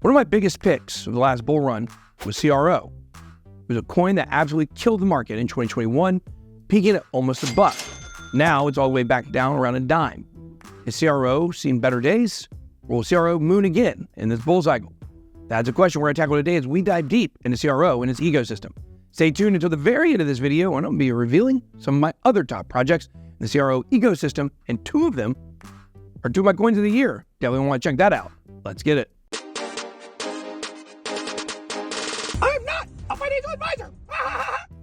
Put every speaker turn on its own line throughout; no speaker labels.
One of my biggest picks of the last bull run was CRO. It was a coin that absolutely killed the market in 2021, peaking at almost $1. Now it's all the way back down around a dime. Has CRO seen better days? Or will CRO moon again in this bull cycle? That's a question we're going to tackle today as we dive deep into CRO and its ecosystem. Stay tuned until the very end of this video, and I'll be revealing some of my other top projects in the CRO ecosystem, and two of them are two of my coins of the year. Definitely want to check that out. Let's get it. I'm not a financial advisor.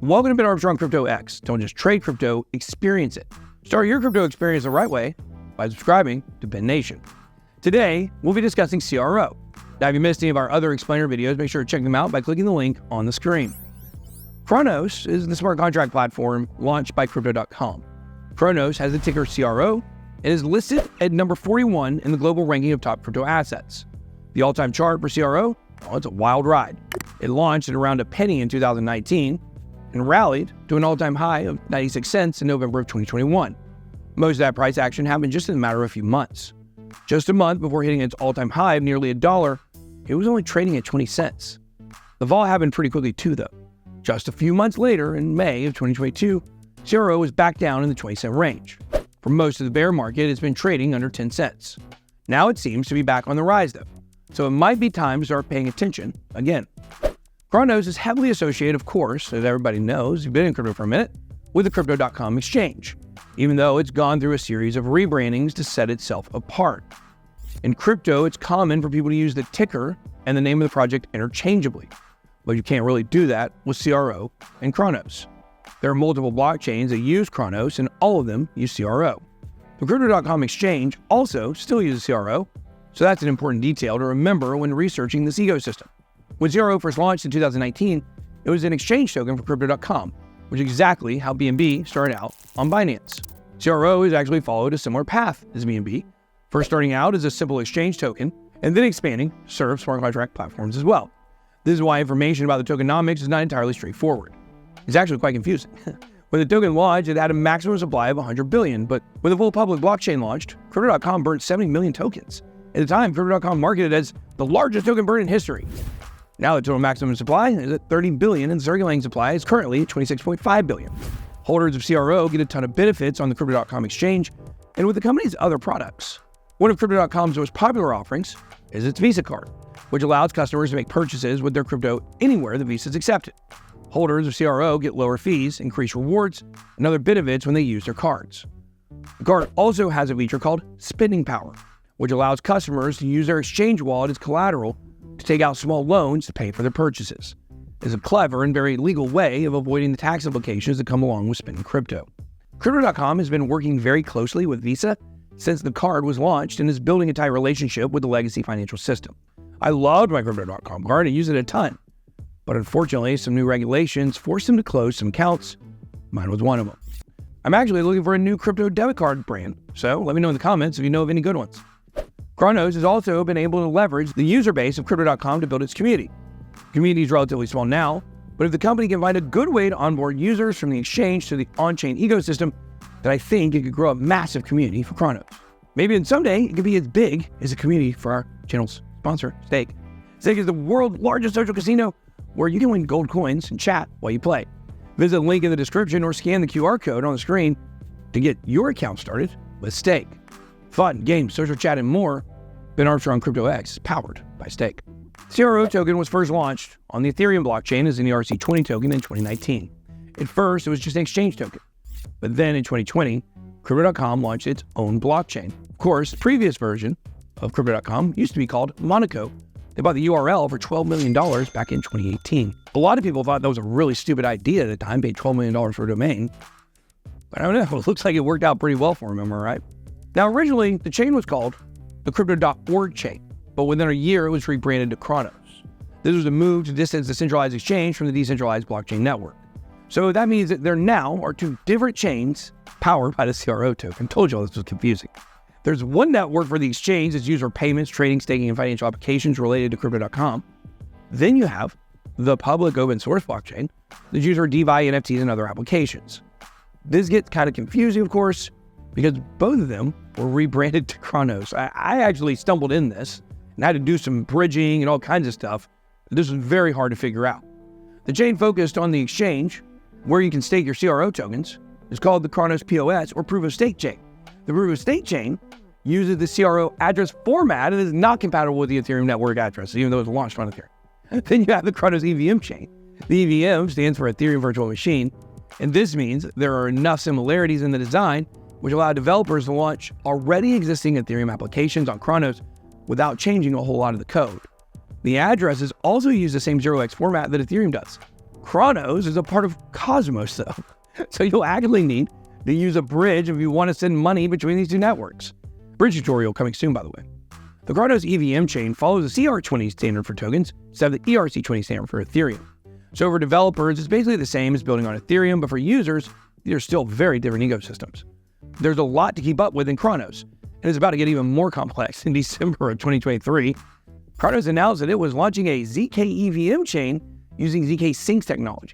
Welcome to Armstrong Crypto X. Don't just trade crypto, experience it. Start your crypto experience the right way by subscribing to Ben Nation. Today, we'll be discussing CRO. Now, if you missed any of our other explainer videos, make sure to check them out by clicking the link on the screen. Cronos is the smart contract platform launched by Crypto.com. Cronos has the ticker CRO and is listed at number 41 in the global ranking of top crypto assets. The all-time chart for CRO, it's a wild ride. It launched at around a penny in 2019 and rallied to an all-time high of 96 cents in November of 2021. Most of that price action happened just in a matter of a few months. Just a month before hitting its all-time high of nearly $1, it was only trading at 20 cents. The vol happened pretty quickly too, though. Just a few months later, in May of 2022, CRO was back down in the 20-cent range. For most of the bear market, it's been trading under 10 cents. Now it seems to be back on the rise, though, so it might be time to start paying attention again. Cronos is heavily associated, of course, as everybody knows, you've been in crypto for a minute, with the Crypto.com exchange, even though it's gone through a series of rebrandings to set itself apart. In crypto, it's common for people to use the ticker and the name of the project interchangeably, but you can't really do that with CRO and Cronos. There are multiple blockchains that use Cronos, and all of them use CRO. The Crypto.com exchange also still uses CRO, so that's an important detail to remember when researching this ecosystem. When CRO first launched in 2019, it was an exchange token for Crypto.com, which is exactly how BNB started out on Binance. CRO has actually followed a similar path as BNB, first starting out as a simple exchange token, and then expanding to serve smart contract platforms as well. This is why information about the tokenomics is not entirely straightforward. It's actually quite confusing. When the token launched, it had a maximum supply of 100 billion, but when the full public blockchain launched, Crypto.com burned 70 million tokens. At the time, Crypto.com marketed as the largest token burn in history. Now the total maximum supply is at 30 billion, and circulating supply is currently at 26.5 billion. Holders of CRO get a ton of benefits on the Crypto.com exchange and with the company's other products. One of Crypto.com's most popular offerings is its Visa card, which allows customers to make purchases with their crypto anywhere the Visa is accepted. Holders of CRO get lower fees, increased rewards, and other benefits when they use their cards. The card also has a feature called spending power, which allows customers to use their exchange wallet as collateral to take out small loans to pay for their purchases. It's a clever and very legal way of avoiding the tax implications that come along with spending crypto. Crypto.com has been working very closely with Visa since the card was launched and is building a tight relationship with the legacy financial system. I loved my Crypto.com card and use it a ton, but unfortunately some new regulations forced them to close some accounts. Mine was one of them. I'm actually looking for a new crypto debit card brand, so let me know in the comments if you know of any good ones. Cronos has also been able to leverage the user base of Crypto.com to build its community. The community is relatively small now, but if the company can find a good way to onboard users from the exchange to the on-chain ecosystem, then I think it could grow a massive community for Cronos. Maybe in someday it could be as big as a community for our channel's sponsor, Stake. Stake is the world's largest social casino where you can win gold coins and chat while you play. Visit the link in the description or scan the QR code on the screen to get your account started with Stake. Fun, games, social chat, and more. Ben Armstrong Crypto X is powered by Stake. CRO token was first launched on the Ethereum blockchain as an ERC20 token in 2019. At first, it was just an exchange token. But then in 2020, Crypto.com launched its own blockchain. Of course, the previous version of Crypto.com used to be called Monaco. They bought the URL for $12 million back in 2018. A lot of people thought that was a really stupid idea at the time, paid $12 million for a domain. But I don't know, it looks like it worked out pretty well for them, am I right? Now, originally, the chain was called the Crypto.org chain, but within a year, it was rebranded to Cronos. This was a move to distance the centralized exchange from the decentralized blockchain network. So that means that there now are two different chains powered by the CRO token. Told you all this was confusing. There's one network for the exchange that's used for payments, trading, staking, and financial applications related to Crypto.com. Then you have the public open source blockchain that's used for DeFi, NFTs, and other applications. This gets kind of confusing, of course, because both of them were rebranded to Cronos. I actually stumbled in this and had to do some bridging and all kinds of stuff. This was very hard to figure out. The chain focused on the exchange, where you can stake your CRO tokens, is called the Cronos POS or Proof of Stake chain. The Proof of Stake chain uses the CRO address format and is not compatible with the Ethereum network address, even though it's launched on Ethereum. Then you have the Cronos EVM chain. The EVM stands for Ethereum Virtual Machine, and this means there are enough similarities in the design which allow developers to launch already existing Ethereum applications on Cronos without changing a whole lot of the code. The addresses also use the same 0x format that Ethereum does. Cronos is a part of Cosmos though, so you'll actually need to use a bridge if you want to send money between these two networks. Bridge tutorial coming soon, by the way. The Cronos EVM chain follows the CR20 standard for tokens instead of the ERC20 standard for Ethereum. So for developers, it's basically the same as building on Ethereum, but for users, these are still very different ecosystems. There's a lot to keep up with in Cronos, and it's about to get even more complex. In December of 2023, Cronos announced that it was launching a ZK EVM chain using ZK Syncs technology.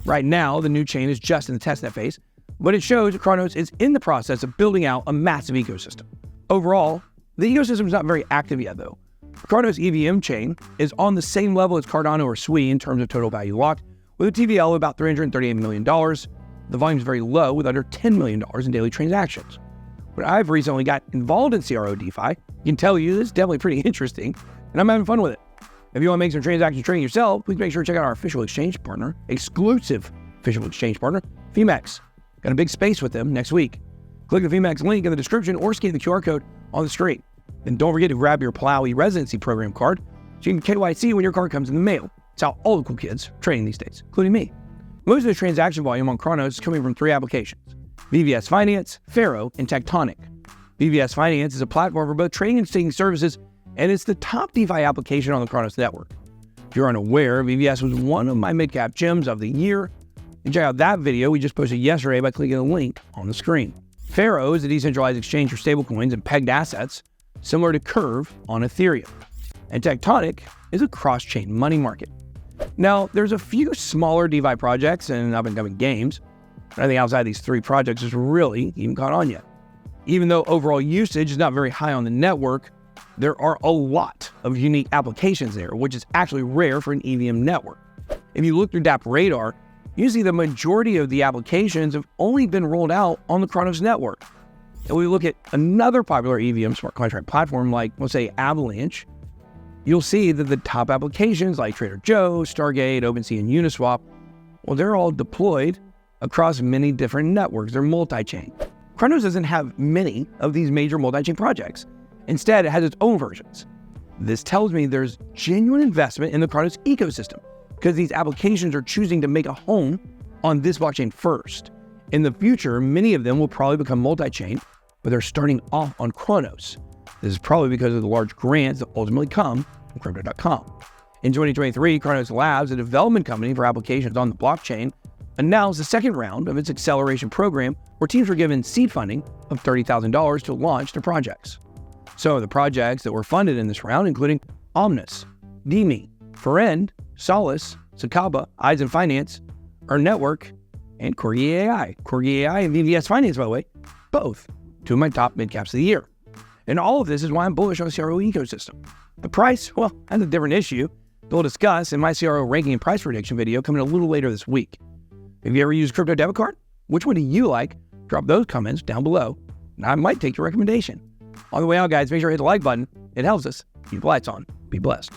Right now, the new chain is just in the testnet phase, but it shows that Cronos is in the process of building out a massive ecosystem. Overall, the ecosystem is not very active yet though. Cronos EVM chain is on the same level as Cardano or Sui in terms of total value locked, with a TVL of about $338 million. The volume is very low with under $10 million in daily transactions. But I've recently got involved in CRO DeFi, I can tell you it's definitely pretty interesting, and I'm having fun with it. If you want to make some transaction trading yourself, please make sure to check out our official exchange partner, exclusive official exchange partner, Phemex. Got a big space with them next week. Click the Phemex link in the description or scan the QR code on the screen. And don't forget to grab your Palau residency program card so you can KYC when your card comes in the mail. It's how all the cool kids are trading these days, including me. Most of the transaction volume on Cronos is coming from 3 applications: VVS Finance, Pharaoh, and Tectonic. VVS Finance is a platform for both trading and staking services, and it's the top DeFi application on the Cronos network. If you're unaware, VVS was one of my mid-cap gems of the year. And check out that video we just posted yesterday by clicking the link on the screen. Pharaoh is a decentralized exchange for stablecoins and pegged assets, similar to Curve on Ethereum. And Tectonic is a cross-chain money market. Now, there's a few smaller DeFi projects and up-and-coming games, but I think outside these 3 projects is really even caught on yet. Even though overall usage is not very high on the network, there are a lot of unique applications there, which is actually rare for an EVM network. If you look through DApp Radar, you see the majority of the applications have only been rolled out on the Cronos network. And we look at another popular EVM smart contract platform like, let's say, Avalanche, you'll see that the top applications like Trader Joe, Stargate, OpenSea, and Uniswap, well, they're all deployed across many different networks. They're multi-chain. Cronos doesn't have many of these major multi-chain projects. Instead, it has its own versions. This tells me there's genuine investment in the Cronos ecosystem because these applications are choosing to make a home on this blockchain first. In the future, many of them will probably become multi-chain, but they're starting off on Cronos. This is probably because of the large grants that ultimately come from Crypto.com. In 2023, Cronos Labs, a development company for applications on the blockchain, announced the second round of its acceleration program where teams were given seed funding of $30,000 to launch their projects. Some of the projects that were funded in this round, including Omnis, Demi, Forend, Solace, Sakaba, Eisen Finance, Earn Network, and Corgi AI. Corgi AI and VVS Finance, by the way, both 2 of my top mid-caps of the year. And all of this is why I'm bullish on the CRO ecosystem. The price, well, that's a different issue that we'll discuss in my CRO ranking and price prediction video coming a little later this week. Have you ever used a crypto debit card? Which one do you like? Drop those comments down below, and I might take your recommendation. On the way out, guys, make sure to hit the like button. It helps us keep the lights on. Be blessed.